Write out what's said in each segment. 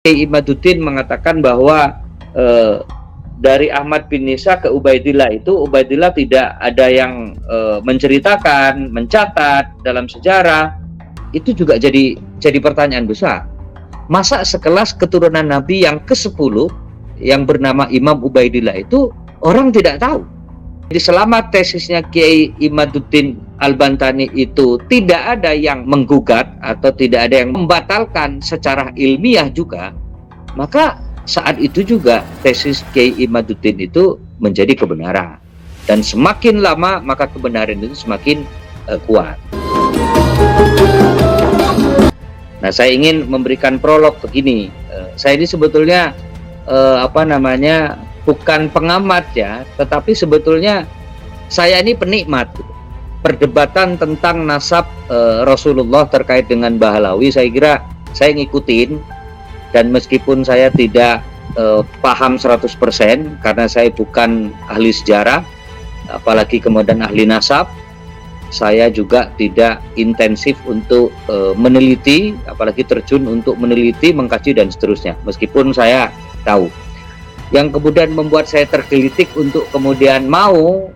Kiai Imaduddin mengatakan bahwa dari Ahmad bin Isa ke Ubaidillah itu, Ubaidillah tidak ada yang menceritakan, mencatat dalam sejarah. Itu juga jadi pertanyaan besar. Masa sekelas keturunan Nabi yang ke-10 yang bernama Imam Ubaidillah itu orang tidak tahu. Jadi selama tesisnya Kiai Imaduddin Al-Bantani itu tidak ada yang menggugat atau tidak ada yang membatalkan secara ilmiah juga, maka saat itu juga tesis Kiai Imaduddin itu menjadi kebenaran. Dan semakin lama maka kebenaran itu semakin kuat. Nah, saya ingin memberikan prolog begini. Saya ini sebetulnya bukan pengamat ya, tetapi sebetulnya saya ini penikmat gitu. Perdebatan tentang nasab Rasulullah terkait dengan Bahlawi, saya kira saya ngikutin, dan meskipun saya tidak paham 100% karena saya bukan ahli sejarah, apalagi kemudian ahli nasab, saya juga tidak intensif untuk meneliti, apalagi terjun untuk meneliti, mengkaji dan seterusnya, meskipun saya tahu. Yang kemudian membuat saya tergelitik untuk kemudian mau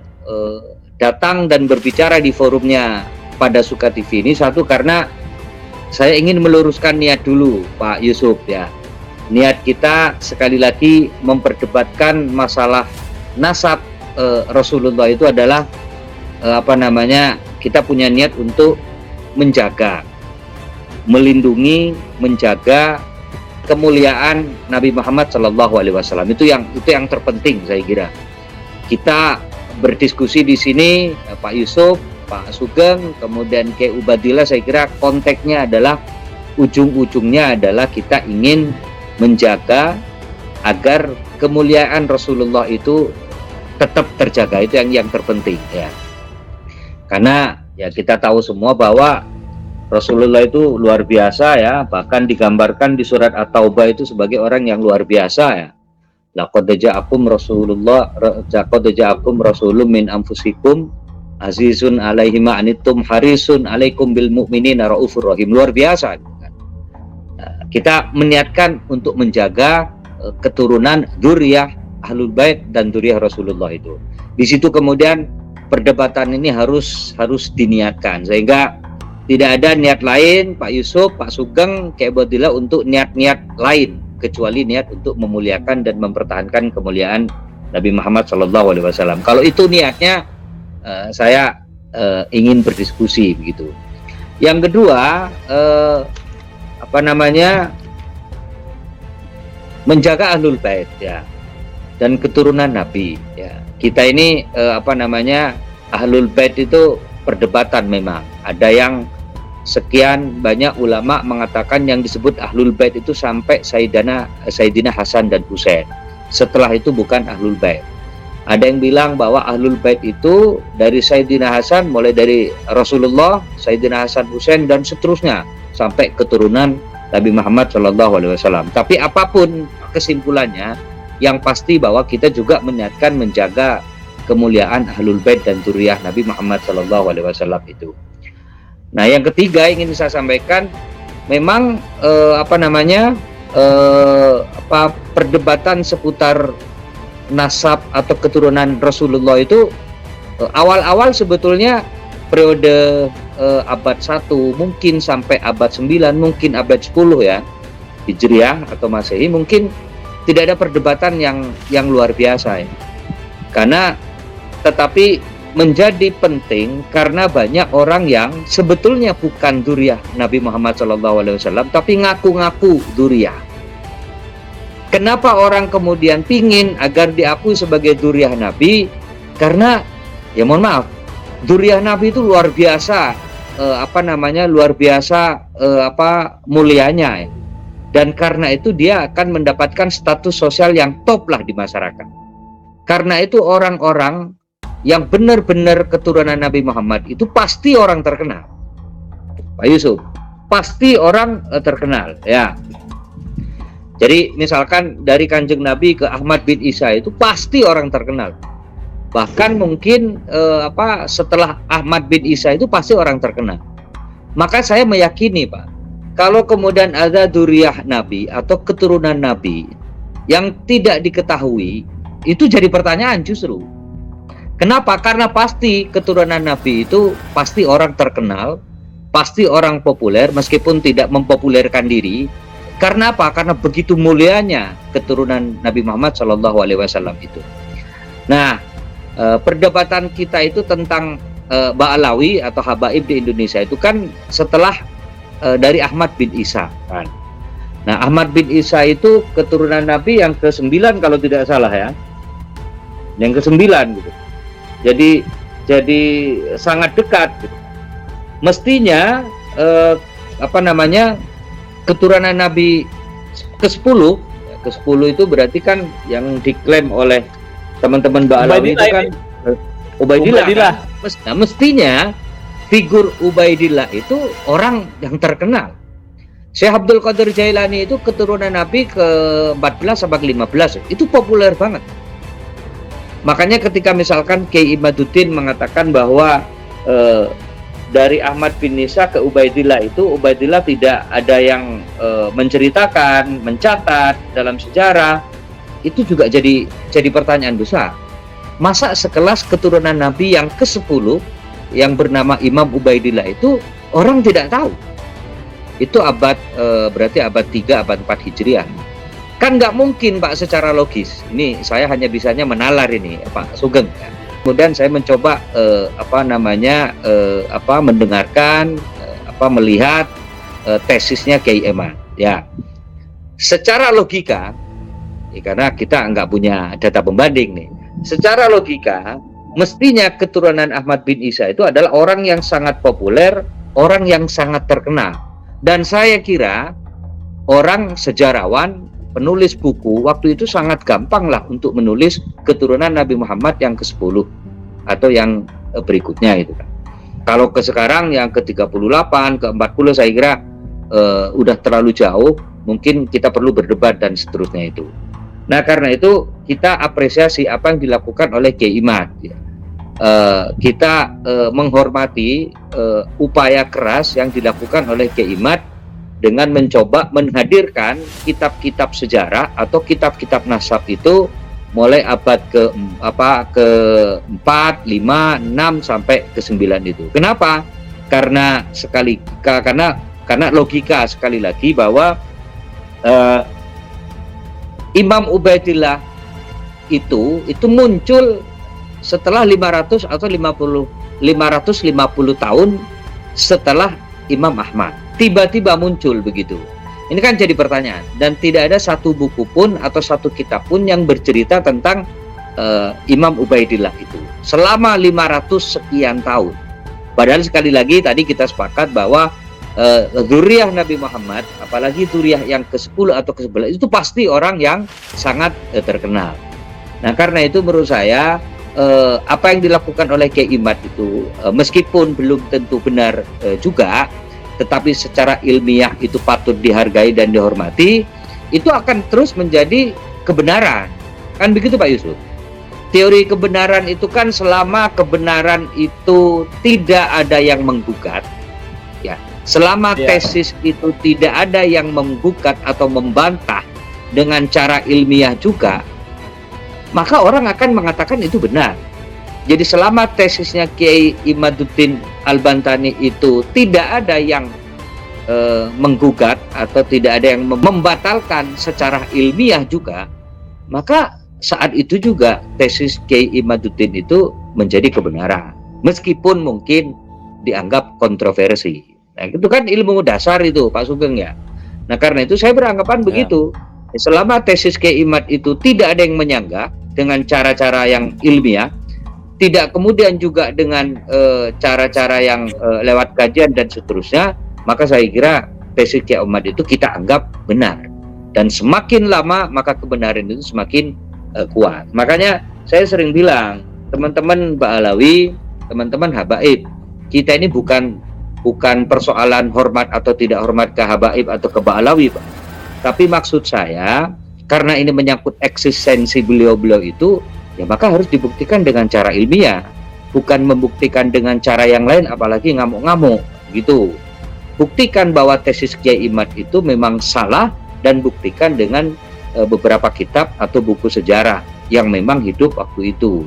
datang dan berbicara di forumnya pada Suka TV ini, satu karena saya ingin meluruskan niat dulu Pak Yusuf ya. Niat kita sekali lagi memperdebatkan masalah nasab Rasulullah itu adalah kita punya niat untuk menjaga, melindungi, menjaga kemuliaan Nabi Muhammad SAW. Itu yang terpenting saya kira. Kita berdiskusi di sini Pak Yusuf, Pak Sugeng, kemudian Kiai Ubaidillah, saya kira konteksnya adalah ujung-ujungnya adalah kita ingin menjaga agar kemuliaan Rasulullah itu tetap terjaga. Itu yang terpenting ya. Karena ya kita tahu semua bahwa Rasulullah itu luar biasa ya, bahkan digambarkan di surat At-Taubah itu sebagai orang yang luar biasa ya. Laqad ja'akum rasulun min anfusikum azizun alaihi ma anittum harisun alaikum bil mu'minina raufur rahim. Luar biasa. Kita meniatkan untuk menjaga keturunan dzurriyyah Ahlul Bait dan dzurriyyah Rasulullah itu. Di situ kemudian perdebatan ini harus diniatkan, sehingga tidak ada niat lain Pak Yusuf, Pak Sugeng, Kiai Ubaidillah untuk niat-niat lain kecuali niat untuk memuliakan dan mempertahankan kemuliaan Nabi Muhammad SAW. Kalau itu niatnya, saya ingin berdiskusi begitu. Yang kedua, menjaga Ahlul Bait ya dan keturunan Nabi ya. Kita ini Ahlul Bait itu perdebatan memang. Ada yang sekian banyak ulama mengatakan yang disebut Ahlul Bait itu sampai Sayyidina Hasan dan Husain. Setelah itu bukan Ahlul Bait. Ada yang bilang bahwa Ahlul Bait itu dari Sayyidina Hasan, mulai dari Rasulullah, Sayyidina Hasan, Husain dan seterusnya sampai keturunan Nabi Muhammad SAW. Tapi apapun kesimpulannya, yang pasti bahwa kita juga meniatkan menjaga kemuliaan Ahlul Bait dan dzurriyyah Nabi Muhammad SAW itu. Nah, yang ketiga ingin saya sampaikan, memang perdebatan seputar nasab atau keturunan Rasulullah itu awal-awal sebetulnya periode abad 1 mungkin sampai abad 9, mungkin abad 10 ya, Hijriah atau Masehi, mungkin tidak ada perdebatan yang luar biasa ya. Tetapi menjadi penting karena banyak orang yang sebetulnya bukan dzurriyyah Nabi Muhammad SAW, tapi ngaku-ngaku dzurriyyah. Kenapa orang kemudian pingin agar diakui sebagai dzurriyyah Nabi? Karena ya mohon maaf, dzurriyyah Nabi itu luar biasa, mulianya ya. Dan karena itu dia akan mendapatkan status sosial yang top lah di masyarakat. Karena itu orang-orang yang benar-benar keturunan Nabi Muhammad itu pasti orang terkenal. Pak Yusuf, pasti orang terkenal ya. Jadi misalkan dari Kanjeng Nabi ke Ahmad bin Isa itu pasti orang terkenal. Bahkan mungkin setelah Ahmad bin Isa itu pasti orang terkenal. Maka saya meyakini Pak, kalau kemudian ada dzurriyyah Nabi atau keturunan Nabi yang tidak diketahui, itu jadi pertanyaan justru. Kenapa? Karena pasti keturunan Nabi itu pasti orang terkenal, pasti orang populer meskipun tidak mempopulerkan diri. Karena apa? Karena begitu mulianya keturunan Nabi Muhammad SAW itu. Nah, perdebatan kita itu tentang Ba'alawi atau habaib di Indonesia itu kan setelah dari Ahmad bin Isa kan. Nah, Ahmad bin Isa itu keturunan Nabi yang ke-9 kalau tidak salah ya. Yang ke-9 gitu. Jadi sangat dekat gitu. Mestinya keturunan Nabi ke-10 itu berarti kan yang diklaim oleh teman-teman Ba'alawi itu kan Ubaidillah. Kan? Nah, mestinya figur Ubaidillah itu orang yang terkenal. Syekh Abdul Qadir Jailani itu keturunan Nabi ke-14 sampai ke-15 itu populer banget. Makanya ketika misalkan Kiai Imaduddin mengatakan bahwa dari Ahmad bin Isa ke Ubaidillah itu, Ubaidillah tidak ada yang menceritakan, mencatat dalam sejarah, itu juga jadi pertanyaan besar. Masa sekelas keturunan Nabi yang ke-10 yang bernama Imam Ubaidillah itu orang tidak tahu? Itu berarti abad 3, abad 4 Hijriah. Kan nggak mungkin Pak secara logis. Ini saya hanya bisanya menalar ini Pak Sugeng. Kemudian saya mencoba mendengarkan, melihat tesisnya Kiai Eman. Ya, secara logika, karena kita nggak punya data pembanding nih. Secara logika, mestinya keturunan Ahmad bin Isa itu adalah orang yang sangat populer, orang yang sangat terkenal. Dan saya kira orang sejarawan, penulis buku, waktu itu sangat gampang lah untuk menulis keturunan Nabi Muhammad yang ke-10 atau yang berikutnya itu kan. Kalau ke sekarang yang ke-38, ke-40 saya kira udah terlalu jauh, mungkin kita perlu berdebat dan seterusnya itu. Nah, karena itu kita apresiasi apa yang dilakukan oleh Kiai Imad. Ya. Kita menghormati upaya keras yang dilakukan oleh Kiai Imad dengan mencoba menghadirkan kitab-kitab sejarah atau kitab-kitab nasab itu mulai abad ke-4, 5, 6 sampai ke-9 itu. Kenapa? Karena logika sekali lagi bahwa Imam Ubaidillah itu muncul setelah 500 atau 550 tahun setelah Imam Ahmad. Tiba-tiba muncul begitu. Ini kan jadi pertanyaan, dan tidak ada satu buku pun atau satu kitab pun yang bercerita tentang Imam Ubaidillah itu selama 500 sekian tahun. Padahal sekali lagi tadi kita sepakat bahwa dzurriyyah Nabi Muhammad, apalagi dzurriyyah yang ke-10 atau ke-11 itu pasti orang yang sangat terkenal. Nah, karena itu menurut saya apa yang dilakukan oleh Kiai Imad itu meskipun belum tentu benar juga, tetapi secara ilmiah itu patut dihargai dan dihormati, itu akan terus menjadi kebenaran. Kan begitu Pak Yusuf? Teori kebenaran itu kan selama kebenaran itu tidak ada yang menggugat, ya. Selama tesis itu tidak ada yang menggugat atau membantah dengan cara ilmiah juga, maka orang akan mengatakan itu benar. Jadi selama tesisnya Kiai Imaduddin Al-Bantani itu tidak ada yang menggugat atau tidak ada yang membatalkan secara ilmiah juga, maka saat itu juga tesis Kiai Imaduddin itu menjadi kebenaran, meskipun mungkin dianggap kontroversi. Nah, itu kan ilmu dasar itu Pak Sugeng ya. Nah, karena itu saya beranggapan begitu. Selama tesis Kiai Imad itu tidak ada yang menyanggah dengan cara-cara yang ilmiah, tidak kemudian juga dengan cara-cara yang lewat kajian dan seterusnya, maka saya kira tesis Kiai Imad itu kita anggap benar. Dan semakin lama maka kebenaran itu semakin kuat. Makanya saya sering bilang, teman-teman Ba'alawi, teman-teman habaib, kita ini bukan persoalan hormat atau tidak hormat ke habaib atau ke Ba'alawi, Pak. Tapi maksud saya, karena ini menyangkut eksistensi beliau-beliau itu, ya maka harus dibuktikan dengan cara ilmiah, bukan membuktikan dengan cara yang lain, apalagi ngamuk-ngamuk gitu. buktikan bahwa tesis Kiai Imad itu memang salah, dan buktikan dengan beberapa kitab atau buku sejarah yang memang hidup waktu itu.